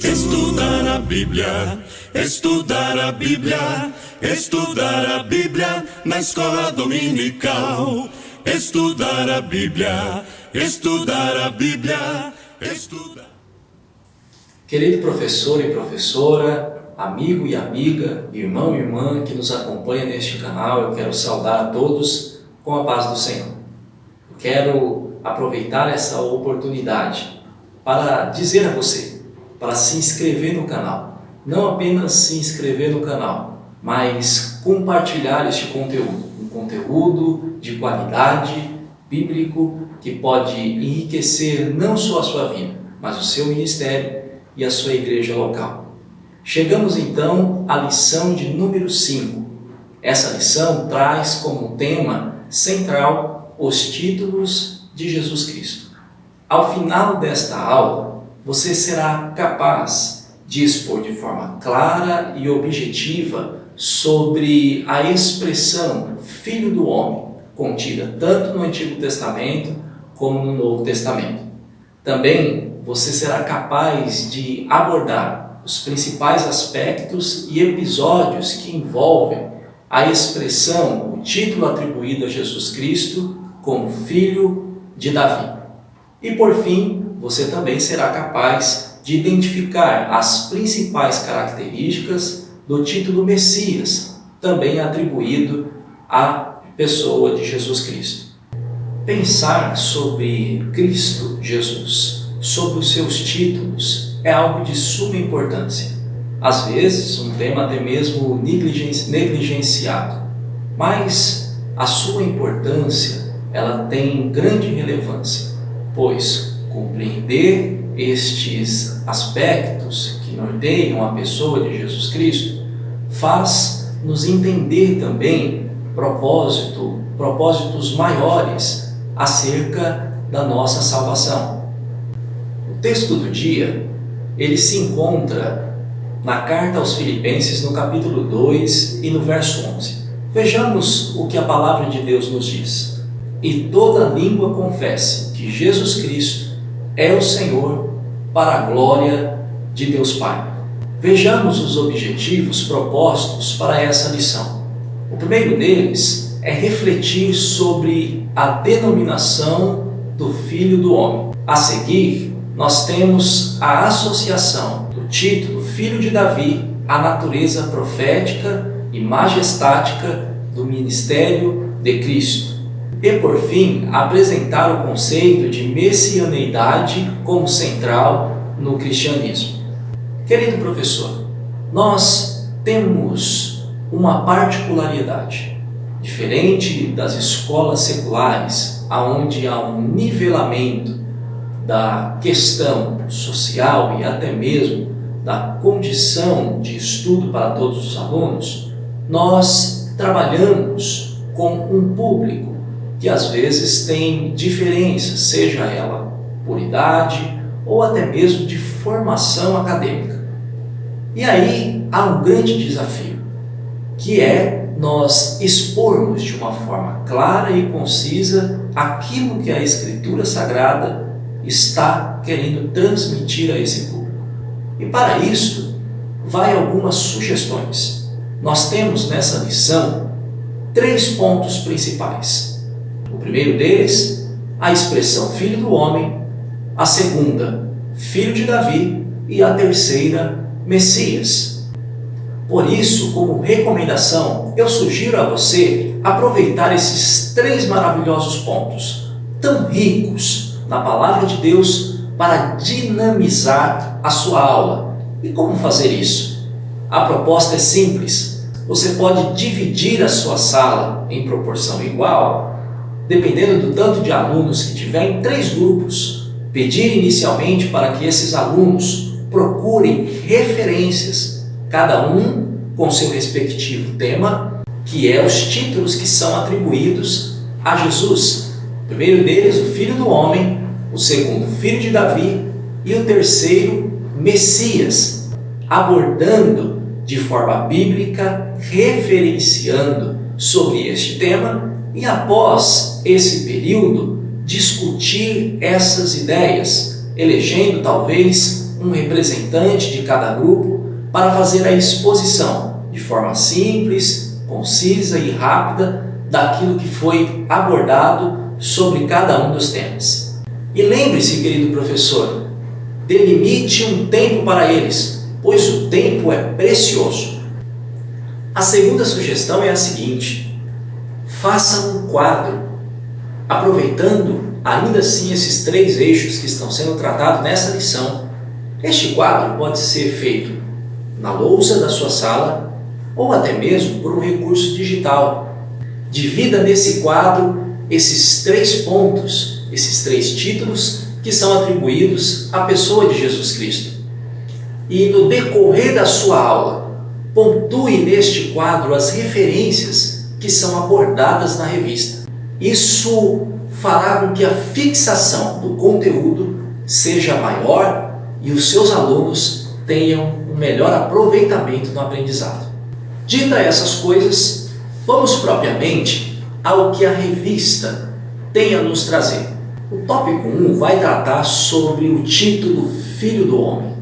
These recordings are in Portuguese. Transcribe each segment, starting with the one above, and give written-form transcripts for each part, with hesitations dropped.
Estudar a Bíblia, estudar a Bíblia, estudar a Bíblia na escola dominical. Estudar a Bíblia, estudar a Bíblia, estudar. Querido professor e professora, amigo e amiga, irmão e irmã que nos acompanha neste canal, eu quero saudar a todos com a paz do Senhor. Eu quero aproveitar essa oportunidade para dizer a você, para se inscrever no canal. Não apenas se inscrever no canal, mas compartilhar este conteúdo. Um conteúdo de qualidade, bíblico, que pode enriquecer não só a sua vida, mas o seu ministério e a sua igreja local. Chegamos então à lição de número 5. Essa lição traz como tema central os títulos de Jesus Cristo. Ao final desta aula, você será capaz de expor de forma clara e objetiva sobre a expressão Filho do Homem, contida tanto no Antigo Testamento como no Novo Testamento. Também você será capaz de abordar os principais aspectos e episódios que envolvem a expressão, o título atribuído a Jesus Cristo como Filho de Davi. E por fim, você também será capaz de identificar as principais características do título Messias, também atribuído à pessoa de Jesus Cristo. Pensar sobre Cristo Jesus, sobre os seus títulos, é algo de suma importância. Às vezes, um tema até mesmo negligenciado, mas a sua importância ela tem grande relevância, pois compreender estes aspectos que norteiam a pessoa de Jesus Cristo faz nos entender também propósitos maiores acerca da nossa salvação. O texto do dia, ele se encontra na carta aos Filipenses, no capítulo 2 e no verso 11. Vejamos o que a palavra de Deus nos diz. E toda língua confesse que Jesus Cristo é o Senhor, para a glória de Deus Pai. Vejamos os objetivos propostos para essa lição. O primeiro deles é refletir sobre a denominação do Filho do Homem. A seguir, nós temos a associação do título Filho de Davi à natureza profética e majestática do ministério de Cristo. E por fim, apresentar o conceito de messianeidade como central no cristianismo. Querido professor, nós temos uma particularidade. Diferente das escolas seculares, onde há um nivelamento da questão social e até mesmo da condição de estudo para todos os alunos, nós trabalhamos com um público que às vezes tem diferenças, seja ela por idade ou até mesmo de formação acadêmica. E aí há um grande desafio, que é nós expormos de uma forma clara e concisa aquilo que a Escritura Sagrada está querendo transmitir a esse público. E para isso, vai algumas sugestões. Nós temos nessa lição 3 pontos principais. O primeiro deles, a expressão Filho do Homem, a segunda, Filho de Davi, e a terceira, Messias. Por isso, como recomendação, eu sugiro a você aproveitar esses 3 maravilhosos pontos, tão ricos na Palavra de Deus, para dinamizar a sua aula. E como fazer isso? A proposta é simples. Você pode dividir a sua sala em proporção igual, dependendo do tanto de alunos que tiver, em 3 grupos. Pedir inicialmente para que esses alunos procurem referências, cada um com seu respectivo tema, que é os títulos que são atribuídos a Jesus. O primeiro deles, o Filho do Homem, o segundo, Filho de Davi, e o terceiro, Messias, abordando de forma bíblica, referenciando sobre este tema, e após esse período, discutir essas ideias, elegendo talvez um representante de cada grupo para fazer a exposição de forma simples, concisa e rápida daquilo que foi abordado sobre cada um dos temas. E lembre-se, querido professor, delimite um tempo para eles, pois o tempo é precioso. A segunda sugestão é a seguinte: faça um quadro, aproveitando ainda assim esses 3 eixos que estão sendo tratados nessa lição. Este quadro pode ser feito na lousa da sua sala ou até mesmo por um recurso digital. Divida nesse quadro esses 3 pontos, esses 3 títulos que são atribuídos à pessoa de Jesus Cristo. E no decorrer da sua aula, pontue neste quadro as referências que são abordadas na revista. Isso fará com que a fixação do conteúdo seja maior e os seus alunos tenham um melhor aproveitamento no aprendizado. Dita essas coisas, vamos propriamente ao que a revista tem a nos trazer. O tópico 1 vai tratar sobre o título Filho do Homem.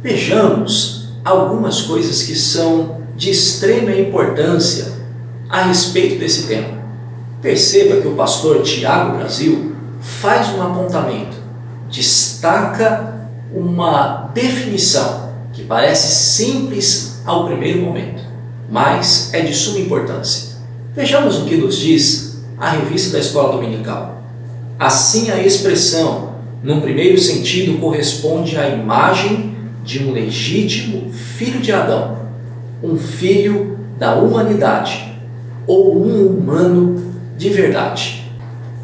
Vejamos algumas coisas que são de extrema importância a respeito desse tema. Perceba que o pastor Tiago Brasil faz um apontamento, destaca uma definição que parece simples ao primeiro momento, mas é de suma importância. Vejamos o que nos diz a revista da Escola Dominical. Assim, a expressão, num primeiro sentido, corresponde à imagem de um legítimo filho de Adão, um filho da humanidade, ou um humano de verdade.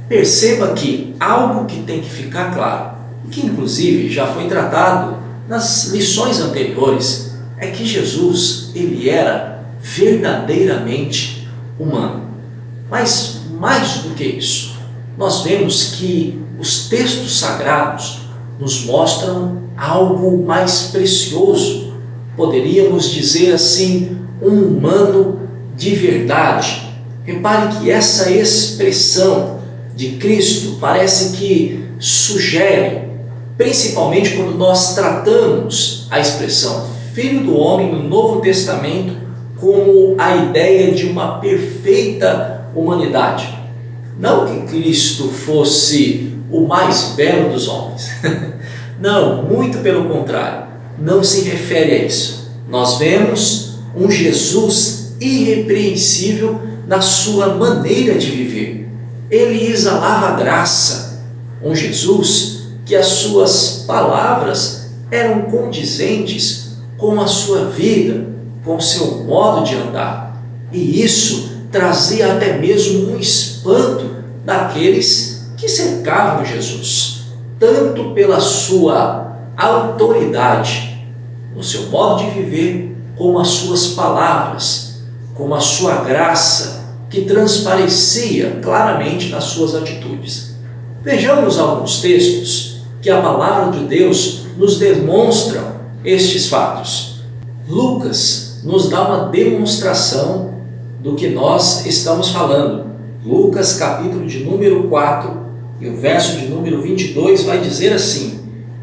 Perceba que algo que tem que ficar claro, que inclusive já foi tratado nas lições anteriores, é que Jesus, ele era verdadeiramente humano. Mas mais do que isso, nós vemos que os textos sagrados nos mostram algo mais precioso. Poderíamos dizer assim, um humano de verdade. Repare que essa expressão de Cristo parece que sugere, principalmente quando nós tratamos a expressão Filho do Homem no Novo Testamento, como a ideia de uma perfeita humanidade. Não que Cristo fosse o mais belo dos homens. Não, muito pelo contrário. Não se refere a isso. Nós vemos um Jesus irrepreensível na sua maneira de viver. Ele exalava graça. Um Jesus que as suas palavras eram condizentes com a sua vida, com o seu modo de andar. E isso trazia até mesmo um espanto daqueles que cercavam Jesus, tanto pela sua autoridade, no seu modo de viver, como as suas palavras, como a sua graça, que transparecia claramente nas suas atitudes. Vejamos alguns textos que a palavra de Deus nos demonstram estes fatos. Lucas nos dá uma demonstração do que nós estamos falando. Lucas, capítulo de número 4, e o verso de número 22 vai dizer assim: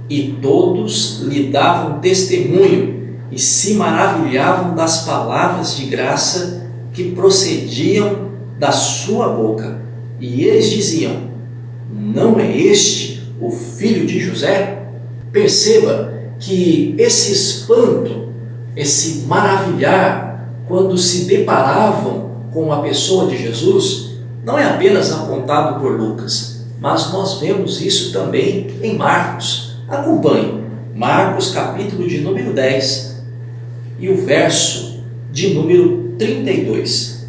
e todos lhe davam testemunho e se maravilhavam das palavras de graça que procediam da sua boca. E eles diziam: não é este o filho de José? Perceba que esse espanto, esse maravilhar, quando se deparavam com a pessoa de Jesus, não é apenas apontado por Lucas, mas nós vemos isso também em Marcos. Acompanhe Marcos, capítulo de número 10 e o verso de número 32.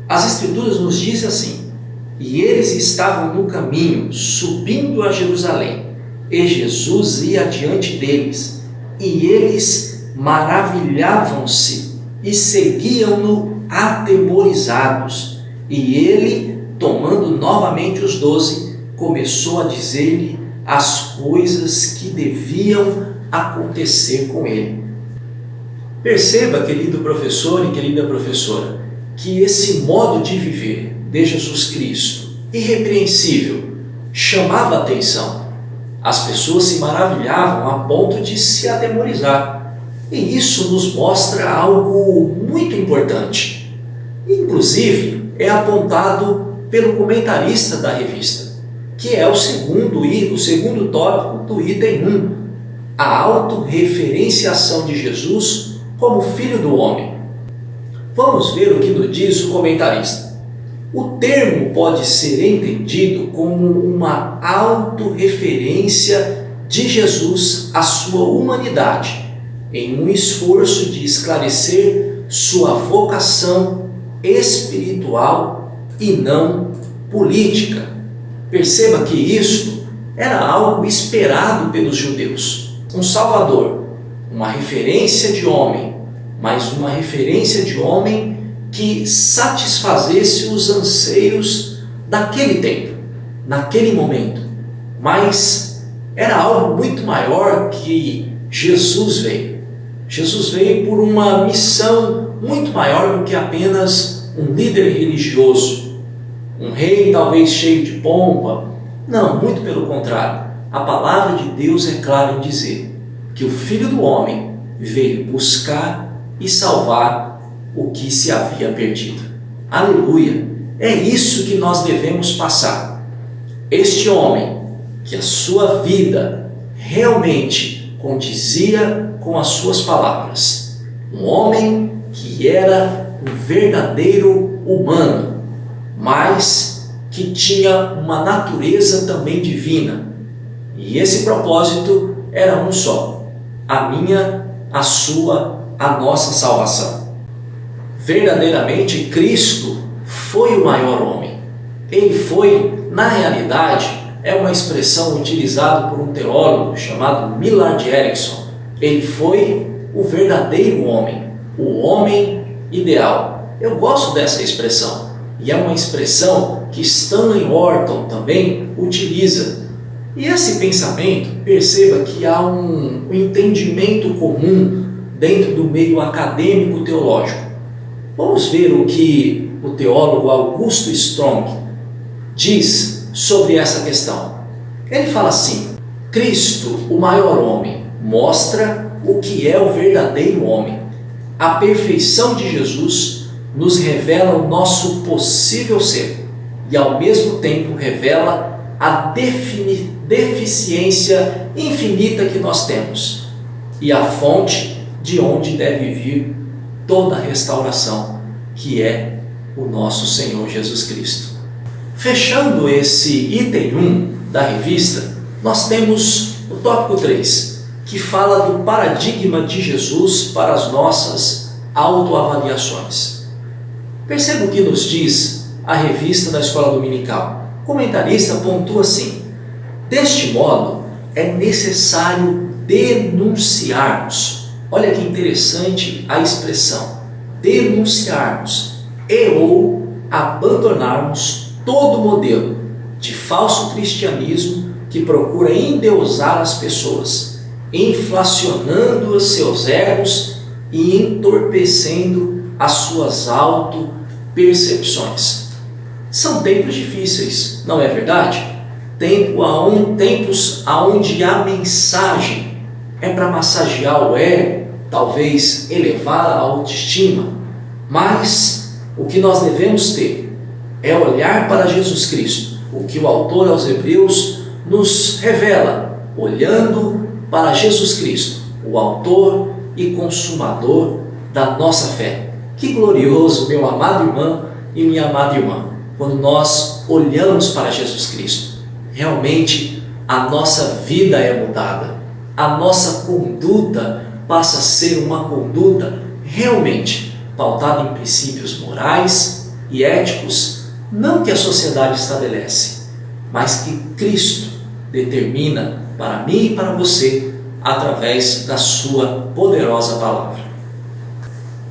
As Escrituras nos dizem assim: e eles estavam no caminho, subindo a Jerusalém, e Jesus ia adiante deles, e eles maravilhavam-se e seguiam-no atemorizados. E ele, tomando novamente os 12, começou a dizer-lhe as coisas que deviam acontecer com ele. Perceba, querido professor e querida professora, que esse modo de viver de Jesus Cristo, irrepreensível, chamava a atenção. As pessoas se maravilhavam a ponto de se atemorizar. E isso nos mostra algo muito importante. Inclusive, é apontado pelo comentarista da revista, que é o segundo tópico do item 1, a autorreferenciação de Jesus como Filho do Homem. Vamos ver o que nos diz o comentarista. O termo pode ser entendido como uma autorreferência de Jesus à sua humanidade, em um esforço de esclarecer sua vocação espiritual e não política. Perceba que isto era algo esperado pelos judeus. Um Salvador, uma referência de homem, mas uma referência de homem que satisfazesse os anseios daquele tempo, naquele momento. Mas era algo muito maior que Jesus veio. Jesus veio por uma missão muito maior do que apenas um líder religioso, um rei talvez cheio de pompa. Não, muito pelo contrário. A palavra de Deus é clara em dizer que o Filho do Homem veio buscar e salvar o que se havia perdido. Aleluia! É isso que nós devemos passar. Este homem, que a sua vida realmente condizia com as suas palavras. Um homem que era um verdadeiro humano, mas que tinha uma natureza também divina. E esse propósito era um só: a minha, a sua, a nossa salvação. Verdadeiramente, Cristo foi o maior homem. Ele foi, na realidade, é uma expressão utilizada por um teólogo chamado Millard Erickson. Ele foi o verdadeiro homem, o homem ideal. Eu gosto dessa expressão, e é uma expressão que Stanley Orton também utiliza. E esse pensamento, perceba que há um entendimento comum dentro do meio acadêmico teológico. Vamos ver o que o teólogo Augusto Strong diz sobre essa questão. Ele fala assim: Cristo, o maior homem, mostra o que é o verdadeiro homem. A perfeição de Jesus nos revela o nosso possível ser e ao mesmo tempo revela a deficiência infinita que nós temos e a fonte de onde deve vir toda a restauração, que é o nosso Senhor Jesus Cristo. Fechando esse item 1 da revista, nós temos o tópico 3, que fala do paradigma de Jesus para as nossas autoavaliações. Perceba o que nos diz a revista da Escola Dominical. O comentarista pontua assim: deste modo, é necessário denunciarmos. Olha que interessante a expressão, denunciarmos e ou abandonarmos todo modelo de falso cristianismo que procura endeusar as pessoas, inflacionando os seus egos e entorpecendo as suas autopercepções. São tempos difíceis, não é verdade? Tempos onde a mensagem é para massagear o ego, talvez elevar a autoestima, mas o que nós devemos ter é olhar para Jesus Cristo, o que o autor aos Hebreus nos revela, olhando para Jesus Cristo, o autor e consumador da nossa fé. Que glorioso, meu amado irmão e minha amada irmã, quando nós olhamos para Jesus Cristo. Realmente a nossa vida é mudada, a nossa conduta passa a ser uma conduta realmente pautada em princípios morais e éticos, não que a sociedade estabelece, mas que Cristo determina para mim e para você através da sua poderosa palavra.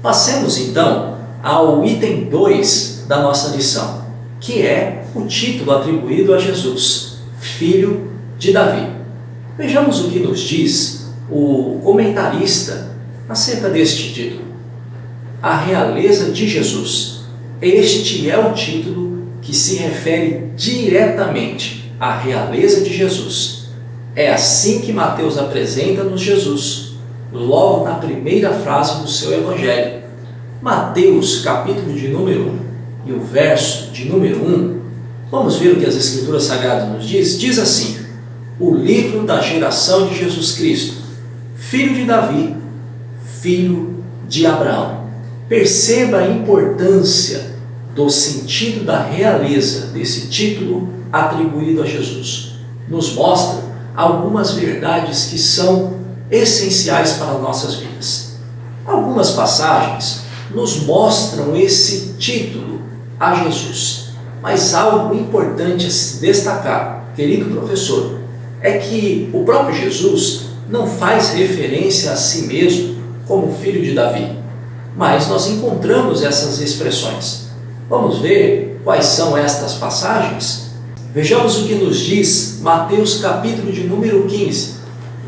Passemos então ao item 2 da nossa lição, que é o título atribuído a Jesus, Filho de Davi. Vejamos o que nos diz o comentarista acerca deste título. A realeza de Jesus. Este é o título que se refere diretamente a realeza de Jesus. É assim que Mateus apresenta-nos Jesus, logo na primeira frase do seu evangelho. Mateus, capítulo de número 1 e o verso de número 1, vamos ver o que as Escrituras Sagradas nos diz? Diz assim: o livro da geração de Jesus Cristo, filho de Davi, filho de Abraão. Perceba a importância do sentido da realeza desse título atribuído a Jesus. Nos mostra algumas verdades que são essenciais para nossas vidas. Algumas passagens nos mostram esse título a Jesus, mas algo importante a se destacar, querido professor, é que o próprio Jesus não faz referência a si mesmo como filho de Davi, mas nós encontramos essas expressões. Vamos ver quais são estas passagens? Vejamos o que nos diz Mateus capítulo de número 15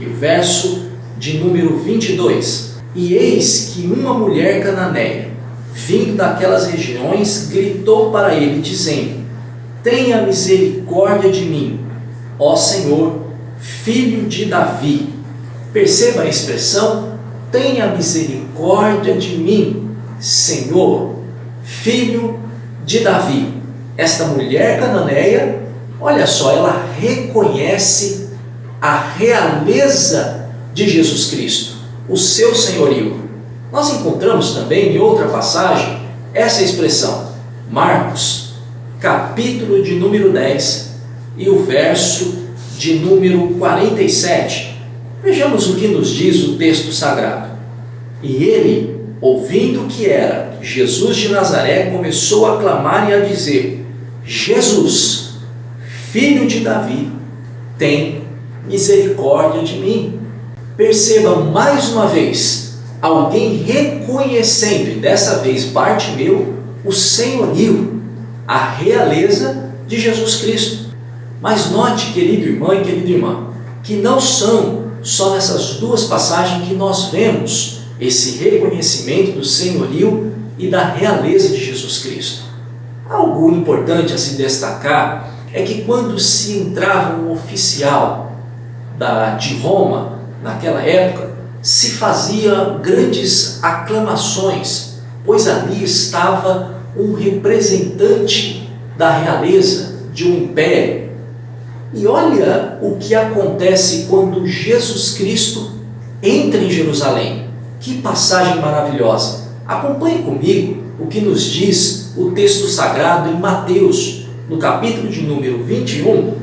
e o verso de número 22. E eis que uma mulher cananeia, vindo daquelas regiões, gritou para ele, dizendo: tenha misericórdia de mim, ó Senhor, filho de Davi. Perceba a expressão, tenha misericórdia de mim, Senhor, filho de Davi. Esta mulher cananeia, olha só, ela reconhece a realeza de Jesus Cristo, o seu senhorio. Nós encontramos também em outra passagem essa expressão, Marcos, capítulo de número 10 e o verso de número 47. Vejamos o que nos diz o texto sagrado. E ele, ouvindo que era Jesus de Nazaré, começou a clamar e a dizer: Jesus, filho de Davi, tem misericórdia de mim. Perceba mais uma vez, alguém reconhecendo, e dessa vez Bartimeu, o senhorio, a realeza de Jesus Cristo. Mas note, querido irmão e querida irmã, que não são só nessas duas passagens que nós vemos esse reconhecimento do senhorio e da realeza de Jesus Cristo. Algo importante a se destacar é que quando se entrava um oficial de Roma, naquela época, se fazia grandes aclamações, pois ali estava um representante da realeza de um império. E olha o que acontece quando Jesus Cristo entra em Jerusalém. Que passagem maravilhosa! Acompanhe comigo o que nos diz o texto sagrado em Mateus, no capítulo de número 21,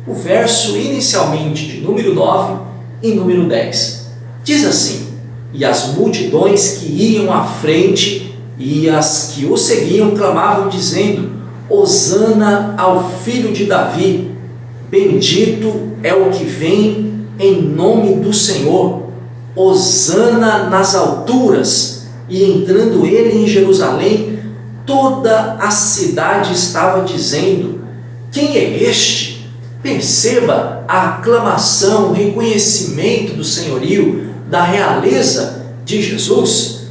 o verso inicialmente de número 9 e número 10. Diz assim: e as multidões que iam à frente e as que o seguiam clamavam dizendo: Hosana ao filho de Davi, bendito é o que vem em nome do Senhor, Hosana nas alturas. E entrando ele em Jerusalém, toda a cidade estava dizendo: quem é este? Perceba a aclamação, o reconhecimento do senhorio, da realeza de Jesus.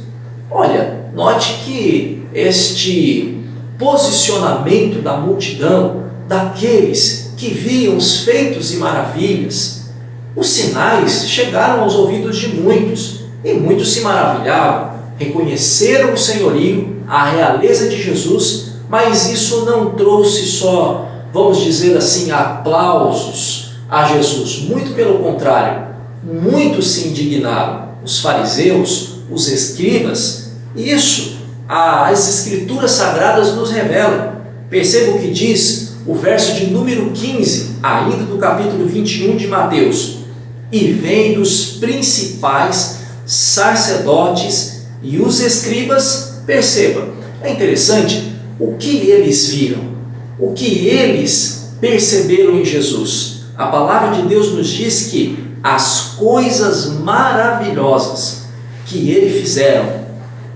Olha, note que este posicionamento da multidão, daqueles que viam os feitos e maravilhas, os sinais chegaram aos ouvidos de muitos, e muitos se maravilhavam, reconheceram o senhorio, a realeza de Jesus, mas isso não trouxe só, vamos dizer assim, aplausos a Jesus. Muito pelo contrário, muitos se indignaram, os fariseus, os escribas. Isso as Escrituras Sagradas nos revelam. Perceba o que diz o verso de número 15, ainda do capítulo 21 de Mateus. E vem dos principais sacerdotes e os escribas. Perceba, é interessante o que eles viram, o que eles perceberam em Jesus. A palavra de Deus nos diz que as coisas maravilhosas que ele fizeram.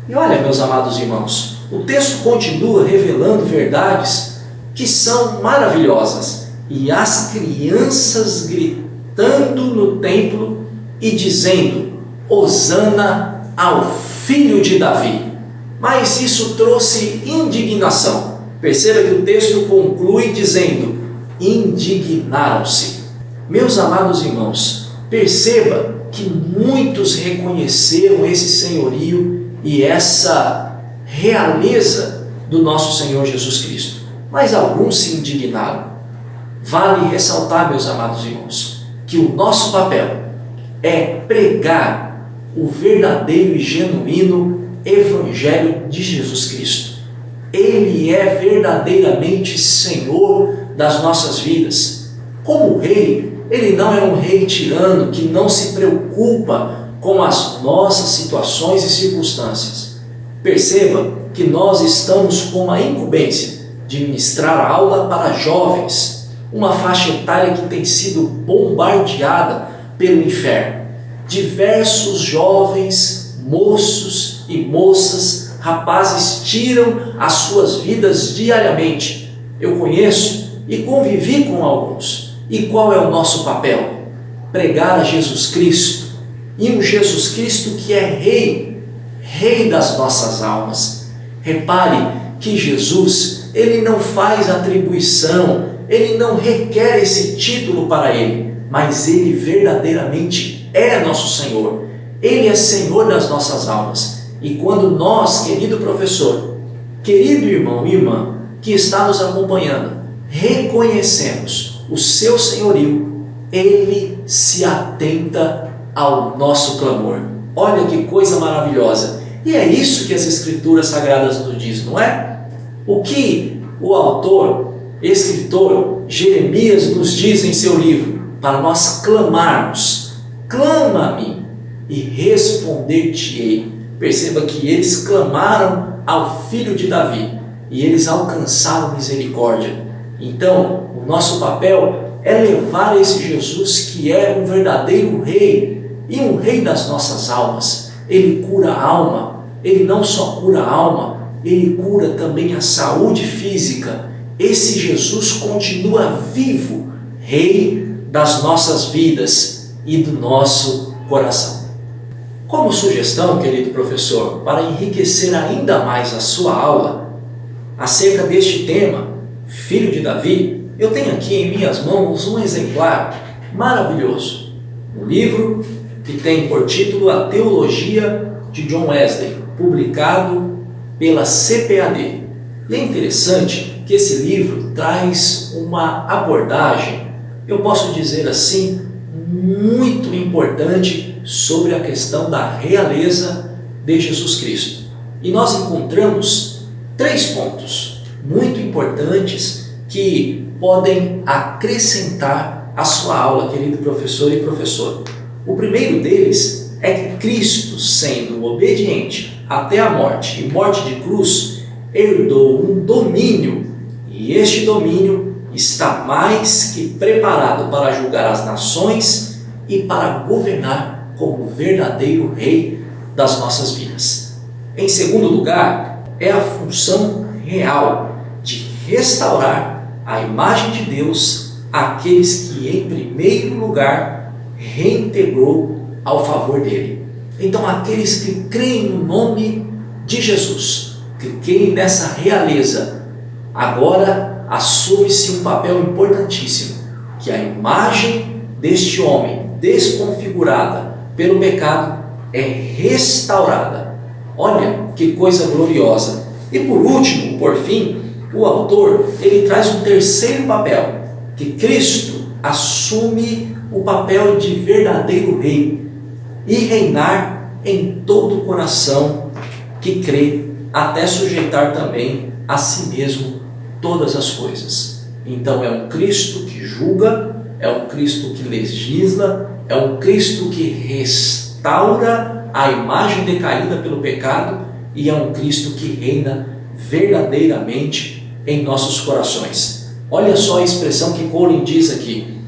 E olha, meus amados irmãos, o texto continua revelando verdades que são maravilhosas. E as crianças gritando no templo e dizendo: Hosana ao filho de Davi. Mas isso trouxe indignação. Perceba que o texto conclui dizendo: indignaram-se. Meus amados irmãos, perceba que muitos reconheceram esse senhorio e essa realeza do nosso Senhor Jesus Cristo, mas alguns se indignaram. Vale ressaltar, meus amados irmãos, que o nosso papel é pregar o verdadeiro e genuíno Evangelho de Jesus Cristo. Ele é verdadeiramente Senhor das nossas vidas. Como rei, Ele não é um rei tirano que não se preocupa com as nossas situações e circunstâncias. Perceba que nós estamos com a incumbência de ministrar aula para jovens, uma faixa etária que tem sido bombardeada pelo inferno. Diversos jovens, moços e moças, rapazes tiram as suas vidas diariamente. Eu conheço e convivi com alguns. E qual é o nosso papel? Pregar a Jesus Cristo, e um Jesus Cristo que é Rei das nossas almas. Repare que Jesus, Ele não faz atribuição, Ele não requer esse título para Ele, mas Ele verdadeiramente é nosso Senhor. Ele é Senhor das nossas almas. E quando nós, querido professor, querido irmão e irmã, que está nos acompanhando, reconhecemos o seu senhorio, Ele se atenta ao nosso clamor. Olha que coisa maravilhosa! E é isso que as Escrituras Sagradas nos dizem, não é? O que o autor, escritor Jeremias nos diz em seu livro, para nós clamarmos: clama a mim e responder-te-ei. Perceba que eles clamaram ao Filho de Davi e eles alcançaram misericórdia. Então, o nosso papel é levar esse Jesus que é um verdadeiro Rei e um Rei das nossas almas. Ele cura a alma, Ele não só cura a alma, Ele cura também a saúde física. Esse Jesus continua vivo, Rei das nossas vidas e do nosso coração. Como sugestão, querido professor, para enriquecer ainda mais a sua aula acerca deste tema, Filho de Davi, eu tenho aqui em minhas mãos um exemplar maravilhoso, um livro que tem por título A Teologia de John Wesley, publicado pela CPAD. E é interessante que esse livro traz uma abordagem, eu posso dizer assim, muito importante sobre a questão da realeza de Jesus Cristo. E nós encontramos 3 pontos muito importantes que podem acrescentar a sua aula, querido professor e professora. O primeiro deles é que Cristo, sendo obediente até a morte e morte de cruz, herdou um domínio, e este domínio está mais que preparado para julgar as nações e para governar como verdadeiro Rei das nossas vidas. Em segundo lugar, é a função real de restaurar a imagem de Deus àqueles que, em primeiro lugar, reintegrou ao favor dele. Então, aqueles que creem no nome de Jesus, que creem nessa realeza, agora assume-se um papel importantíssimo, que a imagem deste homem desconfigurada pelo pecado é restaurada. Olha que coisa gloriosa! E por último, por fim, o autor ele traz um terceiro papel, que Cristo assume o papel de verdadeiro Rei e reinar em todo o coração que crê, até sujeitar também a si mesmo todas as coisas. Então é um Cristo que julga, é um Cristo que legisla, é um Cristo que restaura a imagem decaída pelo pecado e é um Cristo que reina verdadeiramente em nossos corações. Olha só a expressão que Colin diz aqui: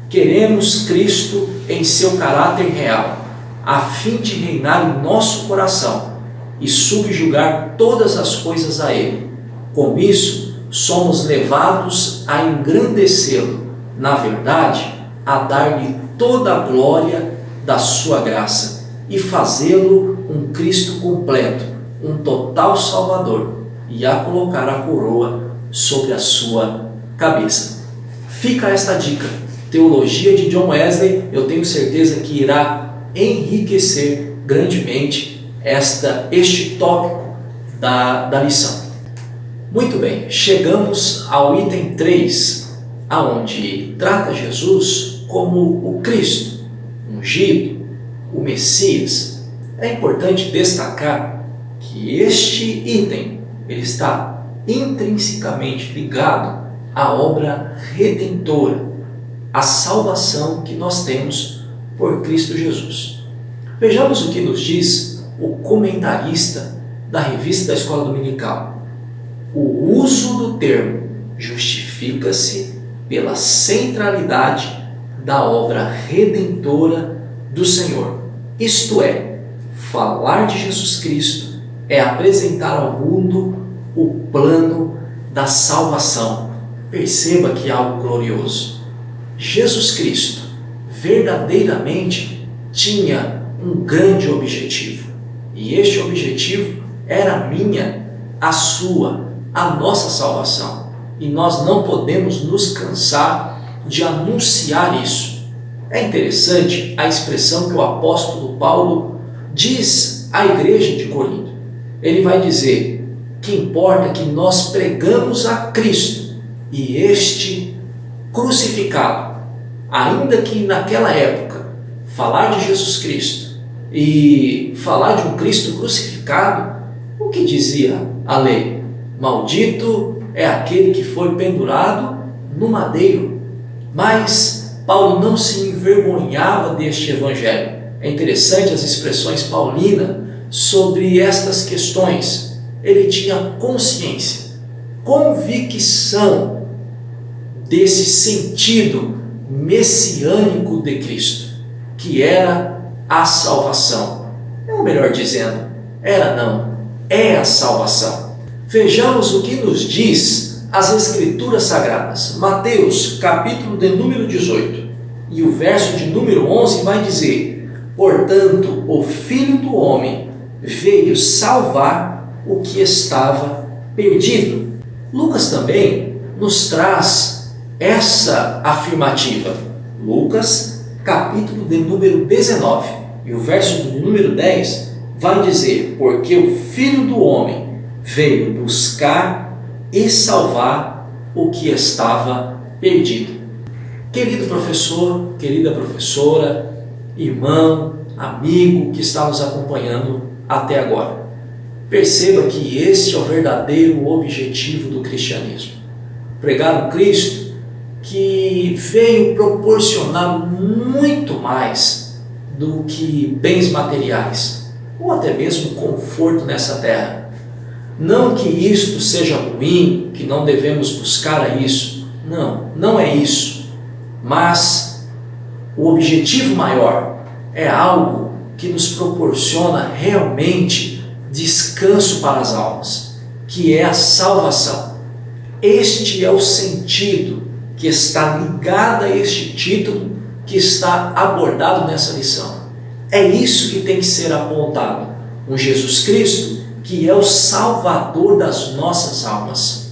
queremos Cristo em seu caráter real, a fim de reinar em nosso coração e subjugar todas as coisas a Ele. Com isso, somos levados a engrandecê-lo, na verdade, a dar-lhe toda a glória da sua graça e fazê-lo um Cristo completo, um total Salvador, e a colocar a coroa sobre a sua cabeça. fica esta dica. Teologia de John Wesley, eu tenho certeza que irá enriquecer grandemente este tópico da lição. Muito bem, chegamos ao item 3, aonde trata Jesus como o Cristo, ungido, o Messias. É importante destacar que este item ele está intrinsecamente ligado à obra redentora, à salvação que nós temos por Cristo Jesus. Vejamos o que nos diz o comentarista da revista da Escola Dominical. O uso do termo justifica-se pela centralidade da obra redentora do Senhor. Isto é, falar de Jesus Cristo é apresentar ao mundo o plano da salvação. Perceba que é algo glorioso. Jesus Cristo verdadeiramente tinha um grande objetivo. E este objetivo era a minha, a sua, a nossa salvação. E nós não podemos nos cansar de anunciar isso. É interessante a expressão que o apóstolo Paulo diz à igreja de Corinto. Ele vai dizer que importa que nós pregamos a Cristo e este crucificado. Ainda que naquela época falar de Jesus Cristo e falar de um Cristo crucificado, o que dizia a lei? Maldito é aquele que foi pendurado no madeiro. Mas Paulo não se envergonhava deste evangelho. É interessante as expressões paulinas sobre estas questões. Ele tinha consciência, convicção desse sentido messiânico de Cristo, que era a salvação. Ou melhor dizendo, é a salvação. Vejamos o que nos diz as Escrituras Sagradas. Mateus, capítulo de número 18, e o verso de número 11 vai dizer: portanto, o Filho do Homem veio salvar o que estava perdido. Lucas também nos traz essa afirmativa. Lucas, capítulo de número 19, e o verso de número 10 vai dizer: porque o Filho do Homem veio buscar e salvar o que estava perdido. Querido professor, querida professora, irmão, amigo que está nos acompanhando até agora, perceba que este é o verdadeiro objetivo do cristianismo. Pregar um Cristo que veio proporcionar muito mais do que bens materiais, ou até mesmo conforto nessa terra. Não que isto seja ruim, que não devemos buscar isso. Não é isso. Mas o objetivo maior é algo que nos proporciona realmente descanso para as almas, que é a salvação. Este é o sentido que está ligado a este título que está abordado nessa lição. É isso que tem que ser apontado. Um Jesus Cristo que é o Salvador das nossas almas.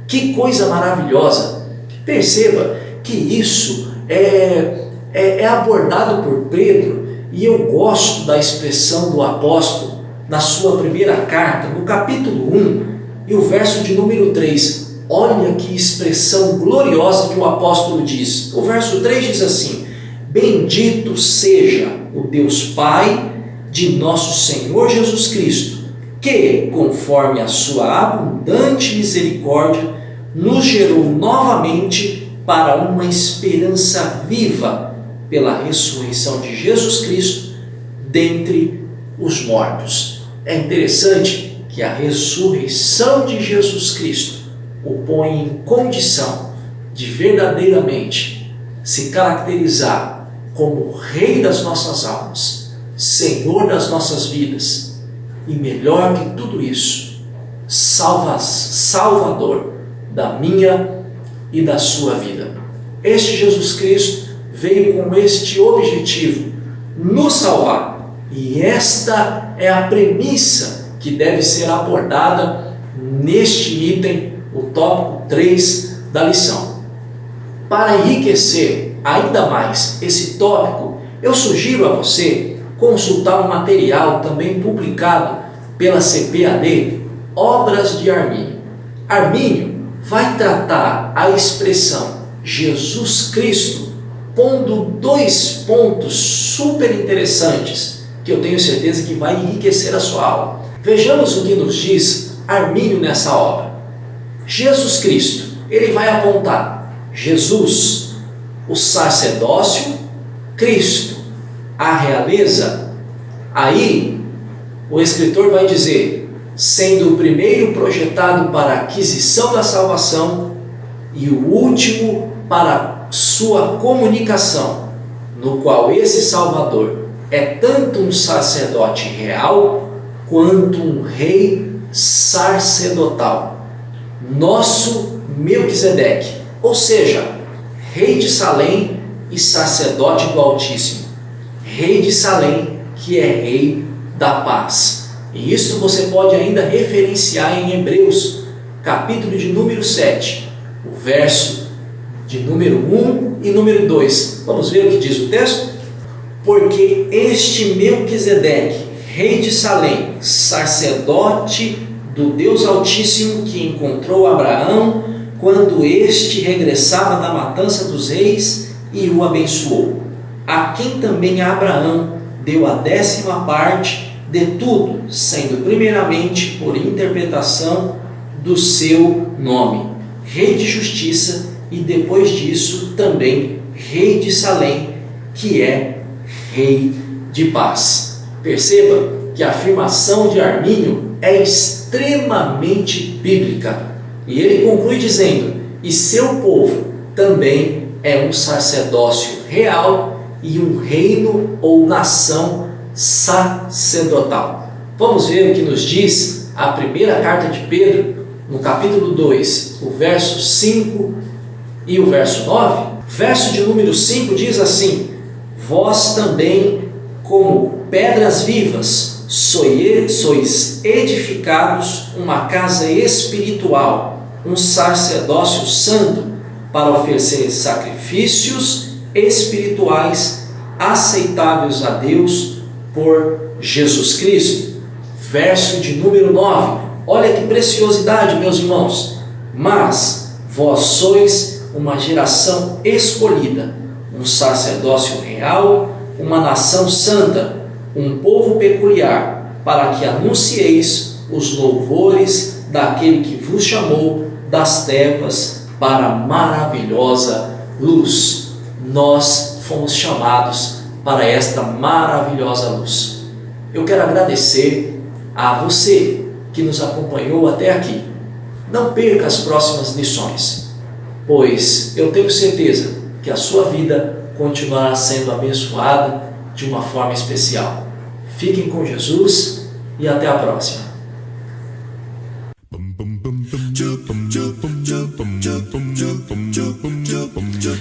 Que coisa maravilhosa! Perceba que isso é abordado por Pedro, e eu gosto da expressão do apóstolo na sua primeira carta, no capítulo 1, e o verso de número 3. Olha que expressão gloriosa que o apóstolo diz. O verso 3 diz assim: bendito seja o Deus Pai de nosso Senhor Jesus Cristo, que, conforme a sua abundante misericórdia, nos gerou novamente para uma esperança viva pela ressurreição de Jesus Cristo dentre os mortos. É interessante que a ressurreição de Jesus Cristo o põe em condição de verdadeiramente se caracterizar como Rei das nossas almas, Senhor das nossas vidas, e melhor que tudo isso, Salvador da minha e da sua vida. Este Jesus Cristo veio com este objetivo, nos salvar. E esta é a premissa que deve ser abordada neste item, o tópico 3 da lição. para enriquecer ainda mais esse tópico, eu sugiro a você consultar um material também publicado pela CPAD, Obras de Armínio. Armínio vai tratar a expressão Jesus Cristo, pondo 2 pontos super interessantes, que eu tenho certeza que vai enriquecer a sua aula. Vejamos o que nos diz Armínio nessa obra. Jesus Cristo, ele vai apontar Jesus, o sacerdócio, Cristo, a realeza. Aí o escritor vai dizer, sendo o primeiro projetado para a aquisição da salvação e o último para sua comunicação, no qual esse Salvador é tanto um sacerdote real quanto um rei sacerdotal, nosso Melquisedeque, ou seja, rei de Salém e sacerdote do Altíssimo, rei de Salém que é rei da paz. E isto você pode ainda referenciar em Hebreus, capítulo de número 7, o verso de número 1 e número 2. Vamos ver o que diz o texto? Porque este Melquisedeque, rei de Salém, sacerdote do Deus Altíssimo, que encontrou Abraão quando este regressava da matança dos reis e o abençoou, a quem também Abraão deu a 10ª parte de tudo, sendo primeiramente por interpretação do seu nome, rei de justiça, e depois disso também rei de Salém, que é rei de paz. Perceba que a afirmação de Armínio é extremamente bíblica. E ele conclui dizendo, e seu povo também é um sacerdócio real e um reino ou nação sacerdotal. Vamos ver o que nos diz a primeira carta de Pedro, no capítulo 2, o verso 5 e o verso 9. Verso de número 5 diz assim, vós também, como pedras vivas, sois edificados uma casa espiritual, um sacerdócio santo, para oferecer sacrifícios espirituais aceitáveis a Deus por Jesus Cristo. Verso de número 9, olha que preciosidade, meus irmãos. Mas vós sois uma geração escolhida, um sacerdócio real, uma nação santa, um povo peculiar, para que anuncieis os louvores daquele que vos chamou das trevas para a maravilhosa luz. Nós fomos chamados para esta maravilhosa luz. Eu quero agradecer a você que nos acompanhou até aqui. Não perca as próximas lições, pois eu tenho certeza que a sua vida continuará sendo abençoada de uma forma especial. Fiquem com Jesus e até a próxima.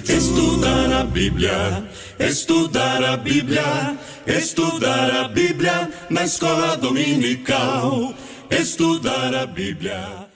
Estudar a Bíblia, estudar a Bíblia, estudar a Bíblia na escola dominical. Estudar a Bíblia.